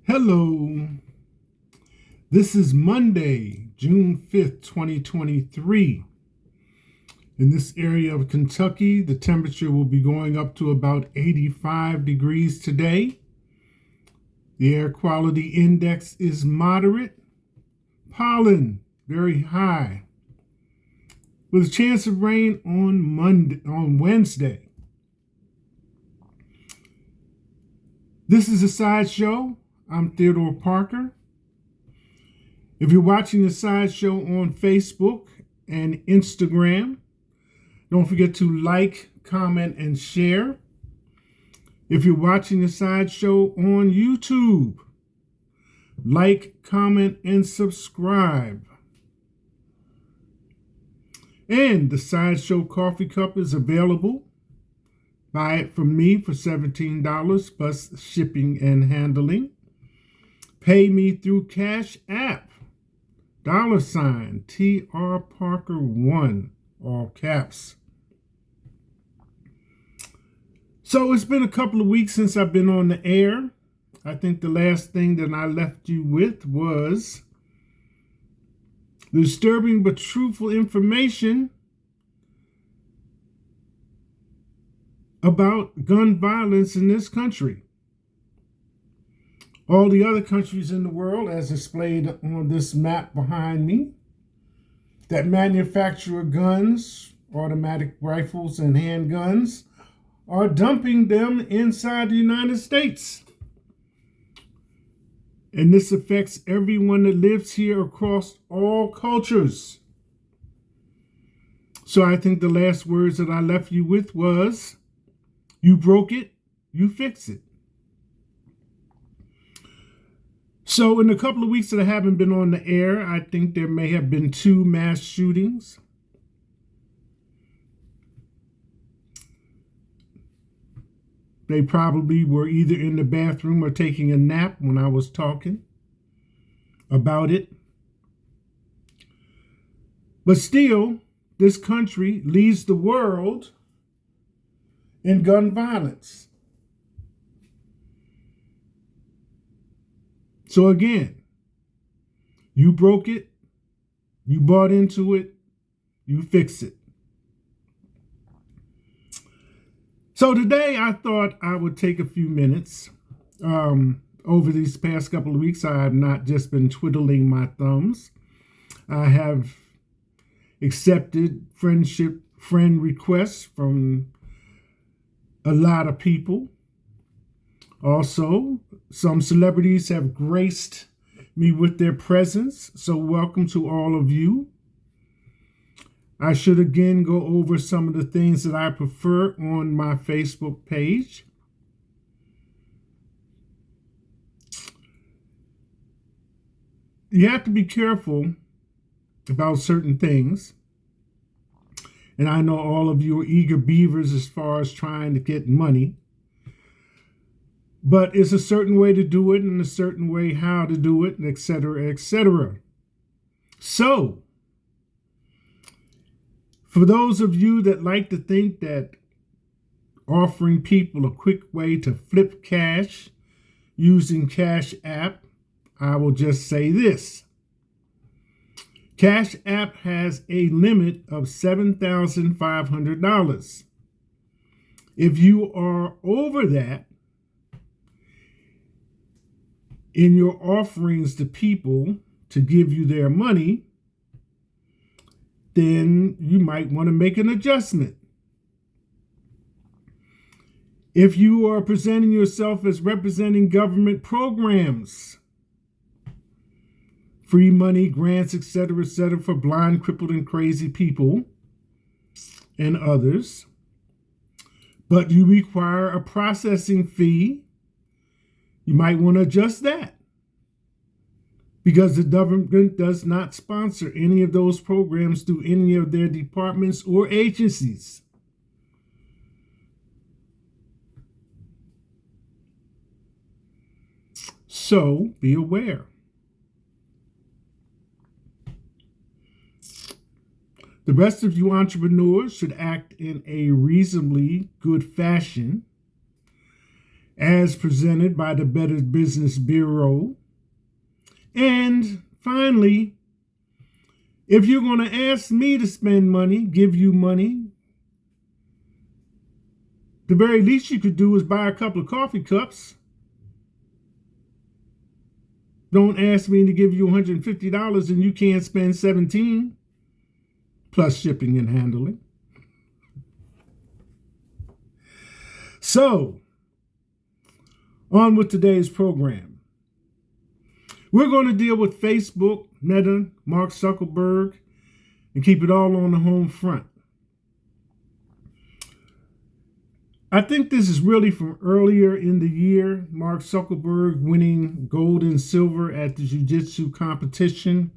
Hello. This is Monday, June 5th, 2023. In this area of Kentucky, the temperature will be going up to about 85 degrees today. The air quality index is moderate. Pollen, very high. With a chance of rain on Wednesday. This is a sideshow. I'm Theodore Parker. If you're watching the sideshow on Facebook and Instagram, don't forget to like, comment, and share. If you're watching the sideshow on YouTube, like, comment, and subscribe. And the sideshow coffee cup is available. Buy it from me for $17 plus shipping and handling. Pay me through Cash App, $TR Parker 1, all caps. So it's been a couple of weeks since I've been on the air. I think the last thing that I left you with was the disturbing but truthful information about gun violence in this country. All the other countries in the world, as displayed on this map behind me, that manufacture guns, automatic rifles, and handguns, are dumping them inside the United States. And this affects everyone that lives here across all cultures. So I think the last words that I left you with was, you broke it, you fix it. So in a couple of weeks that I haven't been on the air, I think there may have been 2 mass shootings. They probably were either in the bathroom or taking a nap when I was talking about it. But still, this country leads the world in gun violence. So again, you broke it, you bought into it, you fix it. So today I thought I would take a few minutes. Over these past couple of weeks, I have not just been twiddling my thumbs. I have accepted friend requests from a lot of people. Also, some celebrities have graced me with their presence, so welcome to all of you. I should again go over some of the things that I prefer on my Facebook page. You have to be careful about certain things. And I know all of you are eager beavers as far as trying to get money. But it's a certain way to do it and a certain way how to do it, et cetera, et cetera. So, for those of you that like to think that offering people a quick way to flip cash using Cash App, I will just say this. Cash App has a limit of $7,500. If you are over that, in your offerings to people to give you their money, then you might want to make an adjustment. If you are presenting yourself as representing government programs, free money, grants, etc., for blind, crippled, and crazy people and others, but you require a processing fee, you might want to adjust that because the government does not sponsor any of those programs through any of their departments or agencies. So be aware. The rest of you entrepreneurs should act in a reasonably good fashion as presented by the Better Business Bureau. And finally, if you're going to ask me to spend money, give you money, the very least you could do is buy a couple of coffee cups. Don't ask me to give you $150 and you can't spend $17, plus shipping and handling. So, on with today's program. We're going to deal with Facebook, Meta, Mark Zuckerberg, and keep it all on the home front. I think this is really from earlier in the year, Mark Zuckerberg winning gold and silver at the jiu-jitsu competition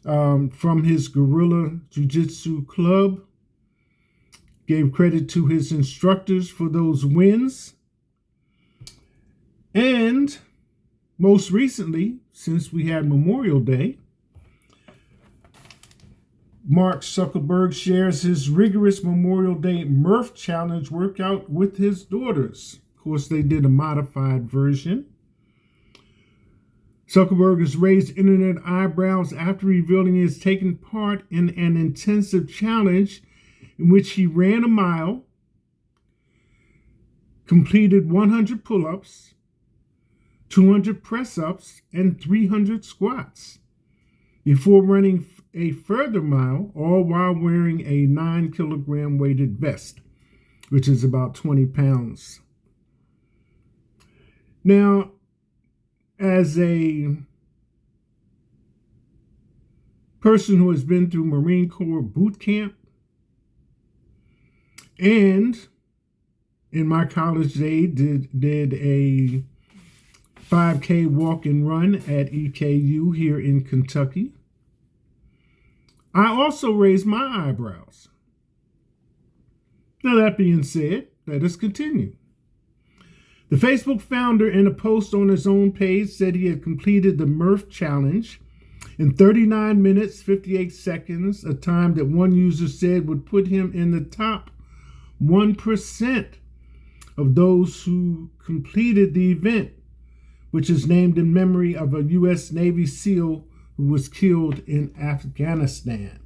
from his Guerrilla Jiu-Jitsu Club. Gave credit to his instructors for those wins. And most recently, since we had Memorial Day, Mark Zuckerberg shares his rigorous Memorial Day Murph Challenge workout with his daughters. Of course, they did a modified version. Zuckerberg has raised internet eyebrows after revealing he has taken part in an intensive challenge in which he ran a mile, completed 100 pull-ups, 200 press-ups, and 300 squats before running a further mile, all while wearing a 9-kilogram weighted vest, which is about 20 pounds. Now, as a person who has been through Marine Corps boot camp, and in my college day did a 5K walk and run at EKU here in Kentucky, I also raised my eyebrows. Now, that being said, let us continue. The Facebook founder, in a post on his own page, said he had completed the Murph Challenge in 39 minutes, 58 seconds, a time that one user said would put him in the top 1% of those who completed the event, which is named in memory of a U.S. Navy SEAL who was killed in Afghanistan.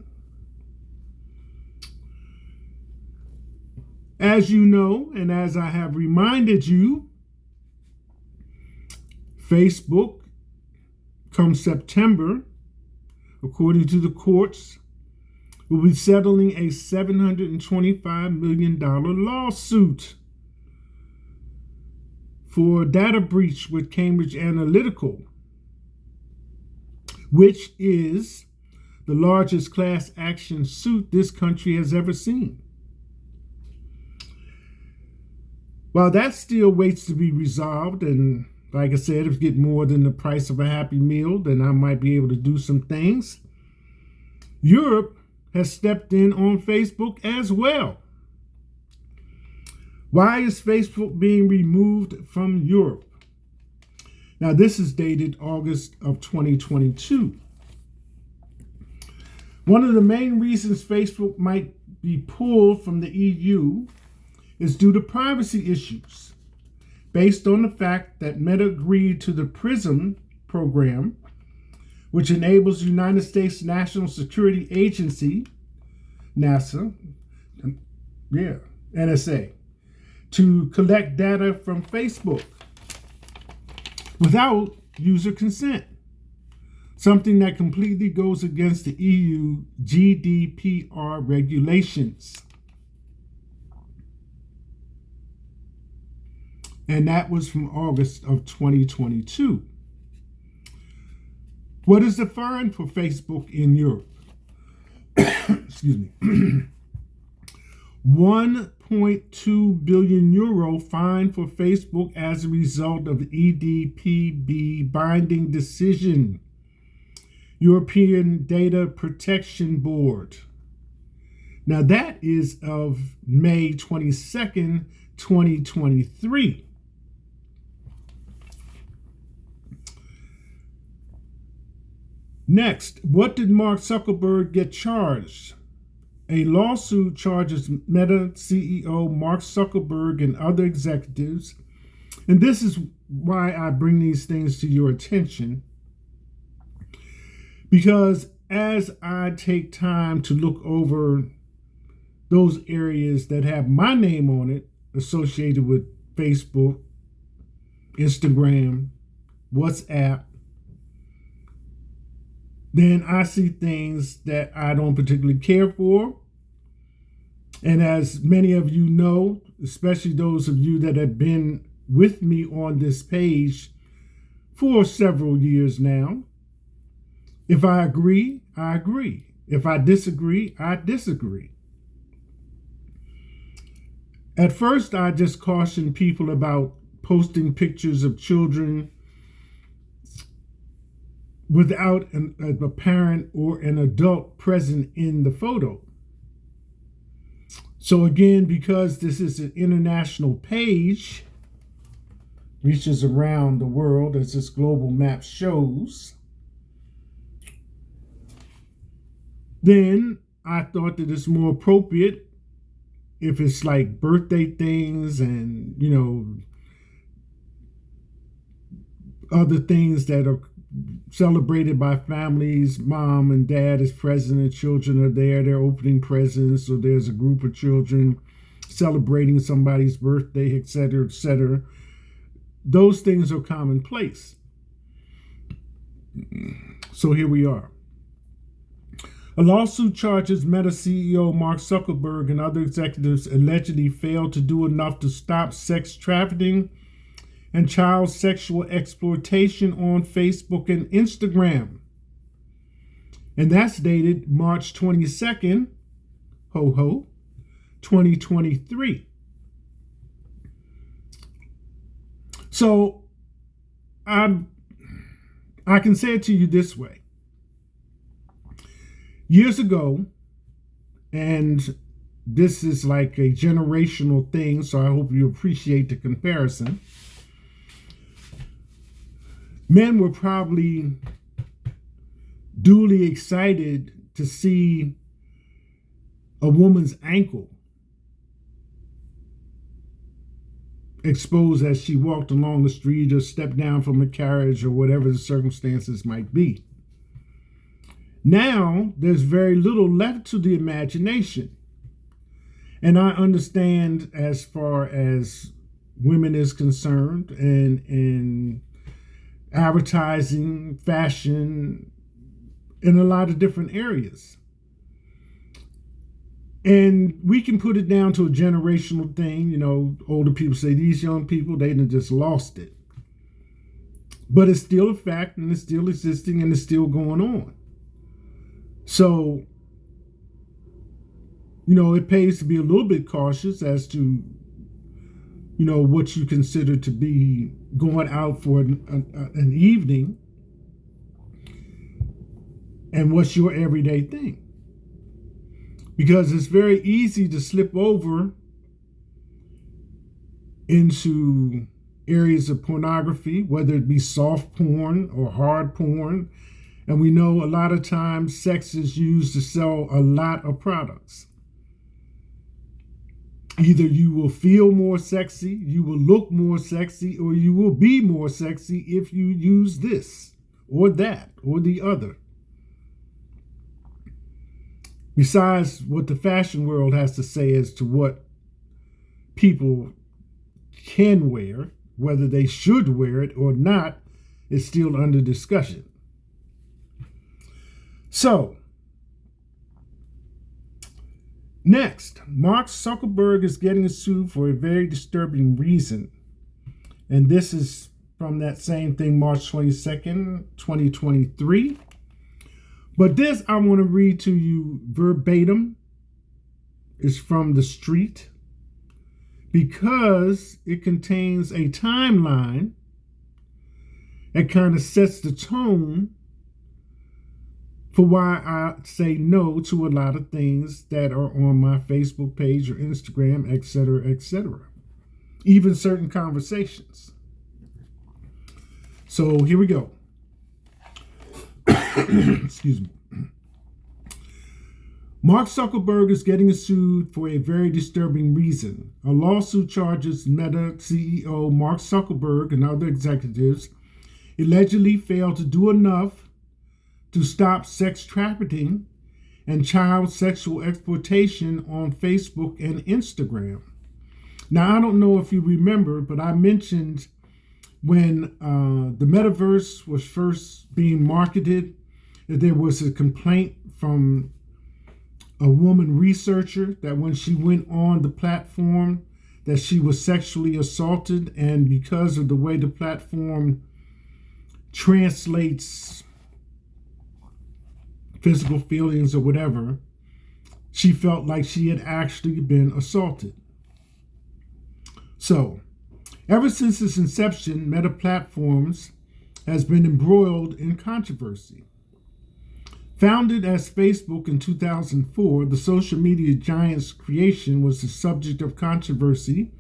As you know, and as I have reminded you, Facebook, come September, according to the courts, will be settling a $725 million lawsuit for data breach with Cambridge Analytica, which is the largest class action suit this country has ever seen. While that still waits to be resolved, and like I said, if you get more than the price of a Happy Meal, then I might be able to do some things. Europe has stepped in on Facebook as well. Why is Facebook being removed from Europe? Now, this is dated August of 2022. One of the main reasons Facebook might be pulled from the EU is due to privacy issues, based on the fact that Meta agreed to the PRISM program, which enables the United States National Security Agency, NSA, to collect data from Facebook without user consent, something that completely goes against the EU GDPR regulations. And that was from August of 2022. What is the fine for Facebook in Europe? Excuse me. 1.2 billion euro fine for Facebook as a result of EDPB binding decision, European Data Protection Board. Now that is of May 22nd, 2023. Next, what did Mark Zuckerberg get charged? A lawsuit charges Meta CEO Mark Zuckerberg and other executives And this is why I bring these things to your attention, because as I take time to look over those areas that have my name on it associated with Facebook, Instagram, WhatsApp, then I see things that I don't particularly care for. And as many of you know, especially those of you that have been with me on this page for several years now, if I agree, I agree. If I disagree, I disagree. At first, I just caution people about posting pictures of children without a parent or an adult present in the photo. So again, because this is an international page, reaches around the world as this global map shows, then I thought that it's more appropriate if it's like birthday things and, other things that are celebrated by families, mom and dad is present and children are there, they're opening presents, or there's a group of children celebrating somebody's birthday, etc., etc. Those things are commonplace. So here we are. A lawsuit charges Meta CEO Mark Zuckerberg and other executives allegedly failed to do enough to stop sex trafficking and child sexual exploitation on Facebook and Instagram. And that's dated March 22nd, 2023. So I can say it to you this way. Years ago, and this is like a generational thing, so I hope you appreciate the comparison. Men were probably duly excited to see a woman's ankle exposed as she walked along the street or stepped down from a carriage or whatever the circumstances might be. Now, there's very little left to the imagination. And I understand as far as women is concerned and advertising, fashion, in a lot of different areas. And we can put it down to a generational thing. Older people say these young people, they done just lost it. But it's still a fact, and it's still existing, and it's still going on. So, it pays to be a little bit cautious as to, what you consider to be going out for an evening and what's your everyday thing. Because it's very easy to slip over into areas of pornography, whether it be soft porn or hard porn. And we know a lot of times sex is used to sell a lot of products. Either you will feel more sexy, you will look more sexy, or you will be more sexy if you use this or that or the other. Besides what the fashion world has to say as to what people can wear, whether they should wear it or not, is still under discussion. So, next, Mark Zuckerberg is getting sued for a very disturbing reason. And this is from that same thing, March 22nd, 2023. But this I want to read to you verbatim. It's from The Street, because it contains a timeline that kind of sets the tone for why I say no to a lot of things that are on my Facebook page or Instagram, etc., etc. Even certain conversations. So here we go. Excuse me. Mark Zuckerberg is getting sued for a very disturbing reason. A lawsuit charges Meta CEO Mark Zuckerberg and other executives allegedly failed to do enough to stop sex trafficking and child sexual exploitation on Facebook and Instagram. Now, I don't know if you remember, but I mentioned when the metaverse was first being marketed that there was a complaint from a woman researcher that when she went on the platform that she was sexually assaulted, and because of the way the platform translates physical feelings or whatever, she felt like she had actually been assaulted. So, ever since its inception, Meta Platforms has been embroiled in controversy. Founded as Facebook in 2004, the social media giant's creation was the subject of controversy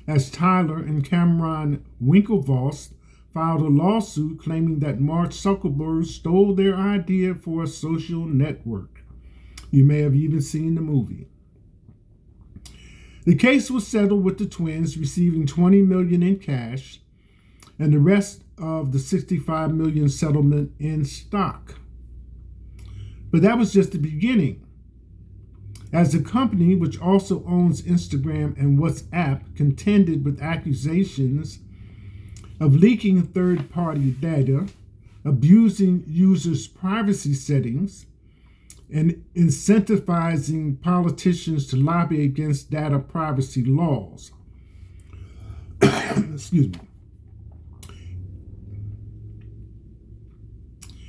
as Tyler and Cameron Winklevoss filed a lawsuit claiming that Mark Zuckerberg stole their idea for a social network. You may have even seen the movie. The case was settled with the twins receiving $20 million in cash and the rest of the $65 million settlement in stock. But that was just the beginning, as the company, which also owns Instagram and WhatsApp, contended with accusations of leaking third-party data, abusing users' privacy settings, and incentivizing politicians to lobby against data privacy laws. Excuse me.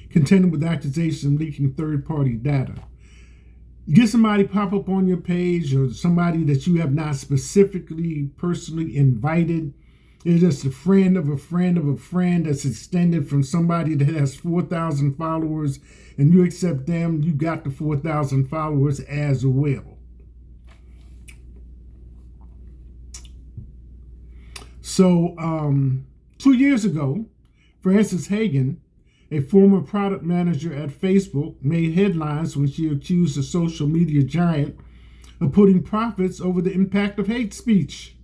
Contending with accusations of leaking third-party data. You get somebody pop up on your page or somebody that you have not specifically personally invited. They're just a friend of a friend of a friend that's extended from somebody that has 4,000 followers, and you accept them, you got the 4,000 followers as well. So 2 years ago, Frances Haugen, a former product manager at Facebook, made headlines when she accused the social media giant of putting profits over the impact of hate speech.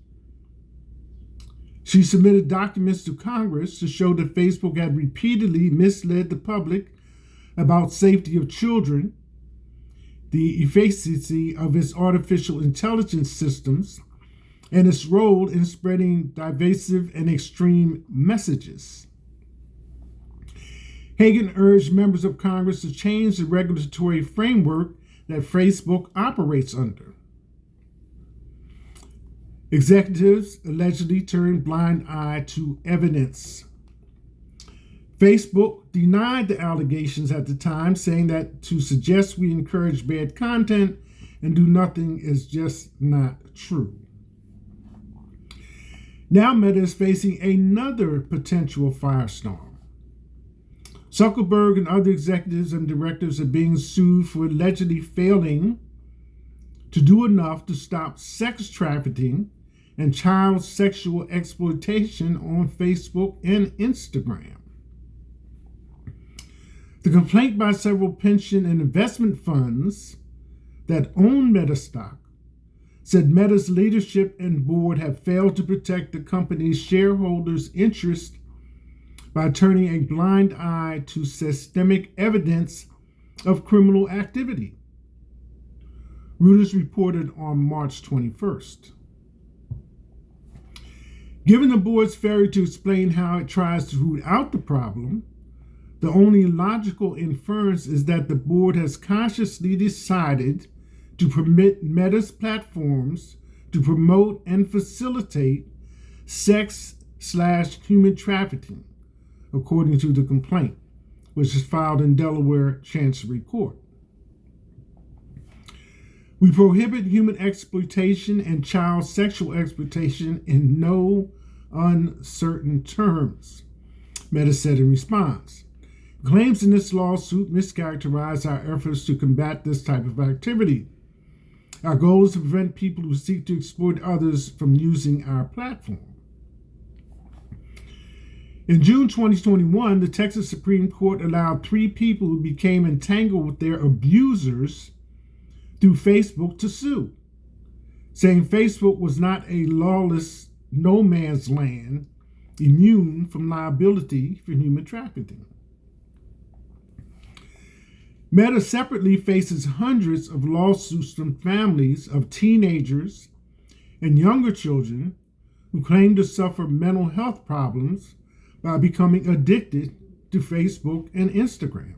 She submitted documents to Congress to show that Facebook had repeatedly misled the public about safety of children, the efficacy of its artificial intelligence systems, and its role in spreading divisive and extreme messages. Haugen urged members of Congress to change the regulatory framework that Facebook operates under. Executives allegedly turned blind eye to evidence. Facebook denied the allegations at the time, saying that to suggest we encourage bad content and do nothing is just not true. Now Meta is facing another potential firestorm. Zuckerberg and other executives and directors are being sued for allegedly failing to do enough to stop sex trafficking and child sexual exploitation on Facebook and Instagram. The complaint by several pension and investment funds that own Meta stock said Meta's leadership and board have failed to protect the company's shareholders' interest by turning a blind eye to systemic evidence of criminal activity. Reuters reported on March 21st. Given the board's failure to explain how it tries to root out the problem, the only logical inference is that the board has consciously decided to permit Meta's platforms to promote and facilitate sex/human trafficking, according to the complaint, which is filed in Delaware Chancery Court. We prohibit human exploitation and child sexual exploitation in no uncertain terms, Meta said in response. Claims in this lawsuit mischaracterize our efforts to combat this type of activity. Our goal is to prevent people who seek to exploit others from using our platform. In June 2021, the Texas Supreme Court allowed 3 people who became entangled with their abusers through Facebook to sue, saying Facebook was not a lawless no man's land immune from liability for human trafficking. Meta separately faces hundreds of lawsuits from families of teenagers and younger children who claim to suffer mental health problems by becoming addicted to Facebook and Instagram.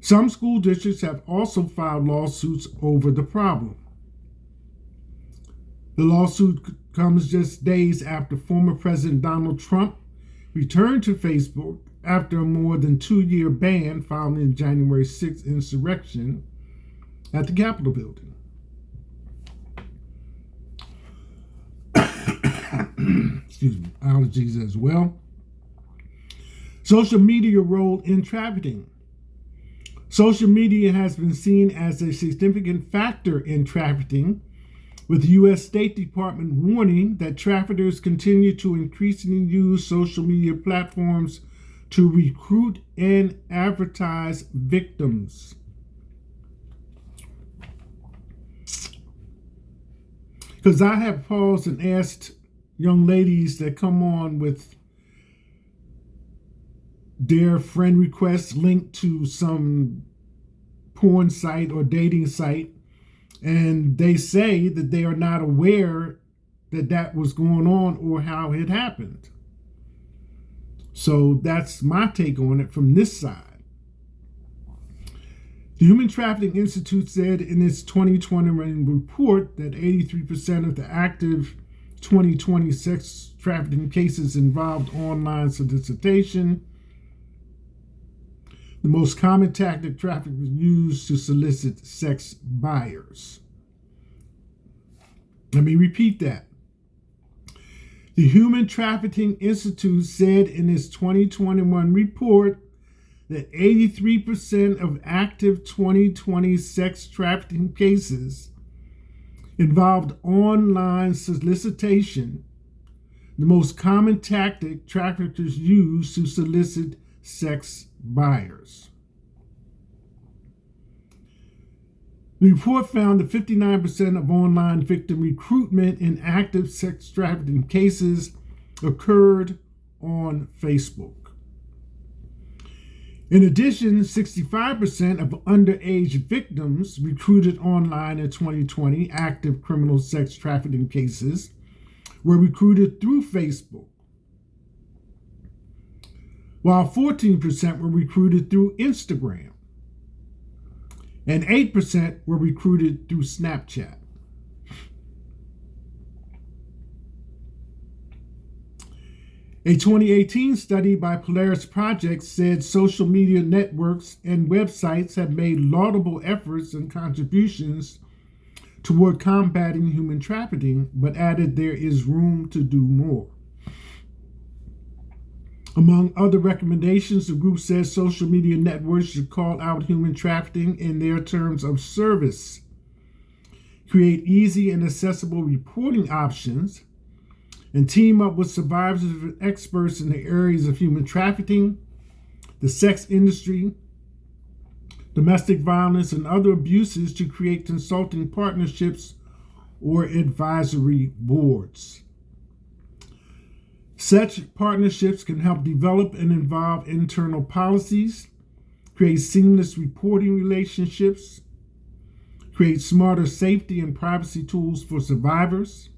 Some school districts have also filed lawsuits over the problem. The lawsuit comes just days after former President Donald Trump returned to Facebook after a more than 2-year ban following the January 6th insurrection at the Capitol building. Excuse me, allergies as well. Social media role in trafficking. Social media has been seen as a significant factor in trafficking, with the U.S. State Department warning that traffickers continue to increasingly use social media platforms to recruit and advertise victims. Because I have paused and asked young ladies that come on with their friend requests linked to some porn site or dating site, and they say that they are not aware that that was going on or how it happened. So that's my take on it from this side. The Human Trafficking Institute said in its 2020 report that 83% of the active 2020 sex trafficking cases involved online solicitation. The most common tactic traffickers use to solicit sex buyers. Let me repeat that. The Human Trafficking Institute said in its 2021 report that 83% of active 2020 sex trafficking cases involved online solicitation, the most common tactic traffickers use to solicit sex buyers. The report found that 59% of online victim recruitment in active sex trafficking cases occurred on Facebook. In addition, 65% of underage victims recruited online in 2020 active criminal sex trafficking cases were recruited through Facebook, while 14% were recruited through Instagram, and 8% were recruited through Snapchat. A 2018 study by Polaris Project said social media networks and websites have made laudable efforts and contributions toward combating human trafficking, but added there is room to do more. Among other recommendations, the group says social media networks should call out human trafficking in their terms of service, create easy and accessible reporting options, and team up with survivors and experts in the areas of human trafficking, the sex industry, domestic violence, and other abuses to create consulting partnerships or advisory boards. Such partnerships can help develop and evolve internal policies, create seamless reporting relationships, create smarter safety and privacy tools for survivors,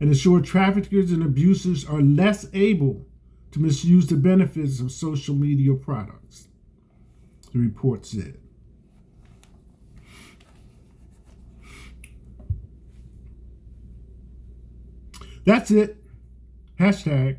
and ensure traffickers and abusers are less able to misuse the benefits of social media products, the report said. That's it. Hashtag